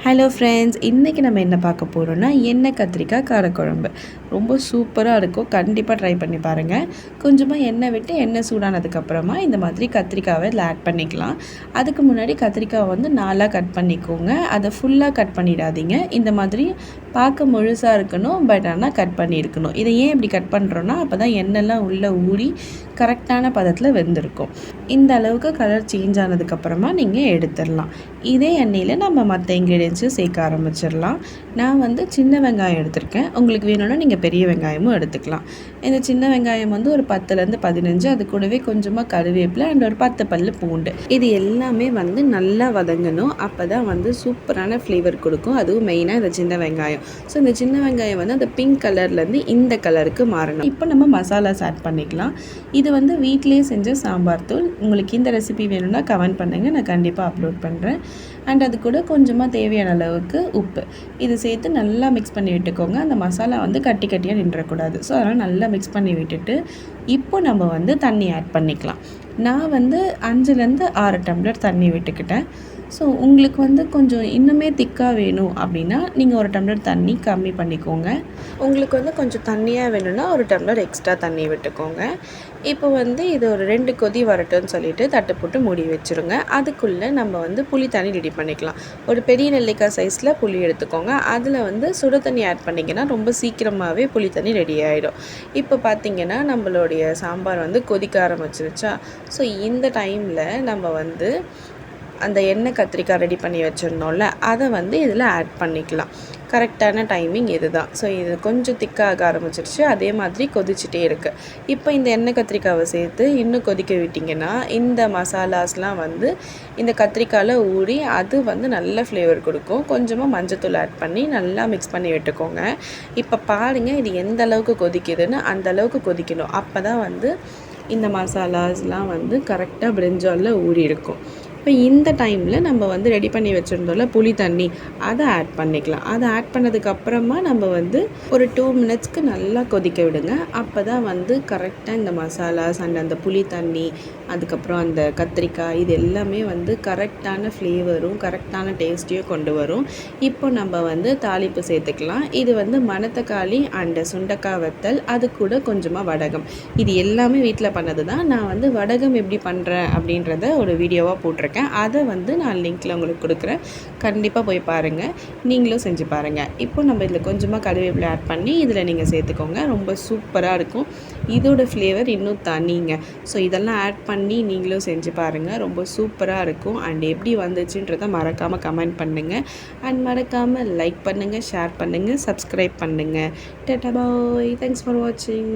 Hello friends, இன்றைக்கி நம்ம என்ன பார்க்க போகிறோன்னா எண்ணெய் கத்திரிக்காய் காரக்குழம்பு. ரொம்ப சூப்பராக இருக்கும். கண்டிப்பாக ட்ரை பண்ணி பாருங்கள். கொஞ்சமாக எண்ணெய் விட்டு எண்ணெய் சூடானதுக்கப்புறமா இந்த மாதிரி கத்திரிக்காவை இதில் ஆட் பண்ணிக்கலாம். அதுக்கு முன்னாடி கத்திரிக்காவை வந்து 4ஆக கட் பண்ணிக்கோங்க. அதை ஃபுல்லாக கட் பண்ணிடாதீங்க. இந்த மாதிரி பார்க்க முழுசாக இருக்கணும், பட் ஆனால் கட் பண்ணியிருக்கணும். இதை ஏன் இப்படி கட் பண்ணுறோன்னா அப்போ தான் எண்ணெய்லாம் உள்ளே ஊறி கரெக்டான பதத்தில் வெந்திருக்கும். இந்த அளவுக்கு கலர் சேஞ்ச் ஆனதுக்கப்புறமா நீங்கள் எடுத்துடலாம். இதே எண்ணெயில் நம்ம மற்ற இன்க்ரீடியன்ஸும் சேர்க்க ஆரம்பிச்சிடலாம். நான் வந்து சின்ன வெங்காயம் எடுத்திருக்கேன். உங்களுக்கு வேணும்னா நீங்கள் பெரிய வெங்காயமும் எடுத்துக்கலாம். இந்த சின்ன வெங்காயம் வந்து ஒரு 10லேருந்து 15, அது கூடவே கொஞ்சமாக கருவேப்பிலை அண்ட் ஒரு 10 பல்லு பூண்டு. இது எல்லாமே வந்து நல்லா வதங்கணும். அப்போ தான் வந்து சூப்பரான ஃப்ளேவர் கொடுக்கும். அதுவும் மெயினாக இந்த சின்ன வெங்காயம். ஸோ இந்த சின்ன வெங்காயம் வந்து அந்த பிங்க் கலர்லேருந்து இந்த கலருக்கு மாறணும். இப்போ நம்ம மசாலாஸ் ஆட் பண்ணிக்கலாம். இது வந்து வீட்டிலேயே செஞ்ச சாம்பார் தூள். உங்களுக்கு இந்த ரெசிபி வேணும்னா கமெண்ட் பண்ணுங்கள், நான் கண்டிப்பாக அப்லோட் பண்ணுறேன். அண்ட் அது கூட கொஞ்சமாக தேவையான அளவுக்கு உப்பு இது சேர்த்து நல்லா மிக்ஸ் பண்ணி விட்டுக்கோங்க. அந்த மசாலா வந்து கட்டி கட்டியாக நின்றக்கூடாது. ஸோ அதனால் நல்லா மிக்ஸ் பண்ணி விட்டுட்டு இப்போ நம்ம வந்து தண்ணி ஆட் பண்ணிக்கலாம். நான் வந்து 5லேருந்து 6 டம்ளர் தண்ணி விட்டுக்கிட்டேன். ஸோ உங்களுக்கு வந்து கொஞ்சம் இன்னுமே திக்காக வேணும் அப்படின்னா நீங்கள் 1 டம்ளர் தண்ணி கம்மி பண்ணிக்கோங்க. உங்களுக்கு வந்து கொஞ்சம் தண்ணியாக வேணும்னா 1 டம்ளர் எக்ஸ்ட்ரா தண்ணி விட்டுக்கோங்க. இப்போ வந்து இது ஒரு 2 கொதி வரட்டும்னு சொல்லிவிட்டு தட்டு போட்டு மூடி வச்சுருங்க. அதுக்குள்ளே நம்ம வந்து புளி தண்ணி ரெடி பண்ணிக்கலாம். ஒரு பெரிய நெல்லிக்காய் சைஸில் புளி எடுத்துக்கோங்க. அதில் வந்து சுடு தண்ணி ஆட் பண்ணிங்கன்னா ரொம்ப சீக்கிரமாகவே புளி தண்ணி ரெடி ஆகிடும். இப்போ பார்த்திங்கன்னா நம்மளுடைய சாம்பார் வந்து கொதிக்க ஆரம்பிச்சிருச்சா. ஸோ இந்த டைமில் நம்ம வந்து அந்த எண்ணெய் கத்திரிக்காய் ரெடி பண்ணி வச்சுருந்தோம்ல, அதை வந்து இதில் ஆட் பண்ணிக்கலாம். கரெக்டான டைமிங் இது தான். ஸோ இது கொஞ்சம் திக்காக ஆரம்பிச்சிருச்சு. அதே மாதிரி கொதிச்சுட்டே இருக்குது. இப்போ இந்த எண்ணெய் கத்திரிக்காவை சேர்த்து இன்னும் கொதிக்க விட்டிங்கன்னா இந்த மசாலாஸ்லாம் வந்து இந்த கத்திரிக்காயில் ஊறி அது வந்து நல்ல ஃப்ளேவர் கொடுக்கும். கொஞ்சமாக மஞ்சத்தூள் ஆட் பண்ணி நல்லா மிக்ஸ் பண்ணி விட்டுக்கோங்க. இப்போ பாருங்கள், இது எந்த அளவுக்கு கொதிக்குதுன்னு. அந்த அளவுக்கு கொதிக்கணும். அப்போ தான் வந்து இந்த மசாலாஸ்லாம் வந்து கரெக்டாக பிரிஞ்சாலில் ஊறி இருக்கும். இப்போ இந்த டைமில் நம்ம வந்து ரெடி பண்ணி வச்சுருந்தோம்ல புளி தண்ணி, அதை ஆட் பண்ணிக்கலாம். அதை ஆட் பண்ணதுக்கப்புறமா நம்ம வந்து ஒரு 2 மினிட்ஸ்க்கு நல்லா கொதிக்க விடுங்க. அப்போ தான் வந்து கரெக்டாக இந்த மசாலாஸ் அண்ட் அந்த புளி தண்ணி, அதுக்கப்புறம் அந்த கத்திரிக்காய், இது எல்லாமே வந்து கரெக்டான ஃப்ளேவரும் கரெக்டான டேஸ்ட்டையும் கொண்டு வரும். இப்போ நம்ம வந்து தாளிப்பு சேர்த்துக்கலாம். இது வந்து மணத்தக்காளி அண்ட் சுண்டக்காய் வத்தல், அது கூட கொஞ்சமாக வடகம். இது எல்லாமே வீட்டில் பண்ணது தான். நான் வந்து வடகம் எப்படி பண்ணுறேன் அப்படின்றத ஒரு வீடியோவாக போட்டிருக்கேன். அதை வந்து நான் லிங்க்கில் உங்களுக்கு கொடுக்குறேன். கண்டிப்பாக போய் பாருங்கள், நீங்களும் செஞ்சு பாருங்கள். இப்போ நம்ம இதில் கொஞ்சமாக கருவேப்பிலை ஆட் பண்ணி இதில் நீங்கள் சேர்த்துக்கோங்க. ரொம்ப சூப்பராக இருக்கும். இதோட ஃப்ளேவர் இன்னும் தனிங்க. ஸோ இதெல்லாம் ஆட் பண்ணி நீங்களும் செஞ்சு பாருங்கள். ரொம்ப சூப்பராக இருக்கும். அண்ட் எப்படி வந்துச்சுன்றதை மறக்காமல் கமெண்ட் பண்ணுங்கள். அண்ட் மறக்காமல் லைக் பண்ணுங்கள், ஷேர் பண்ணுங்கள், சப்ஸ்கிரைப் பண்ணுங்கள். டாடா பாய். தேங்க்ஸ் ஃபார் வாட்சிங்.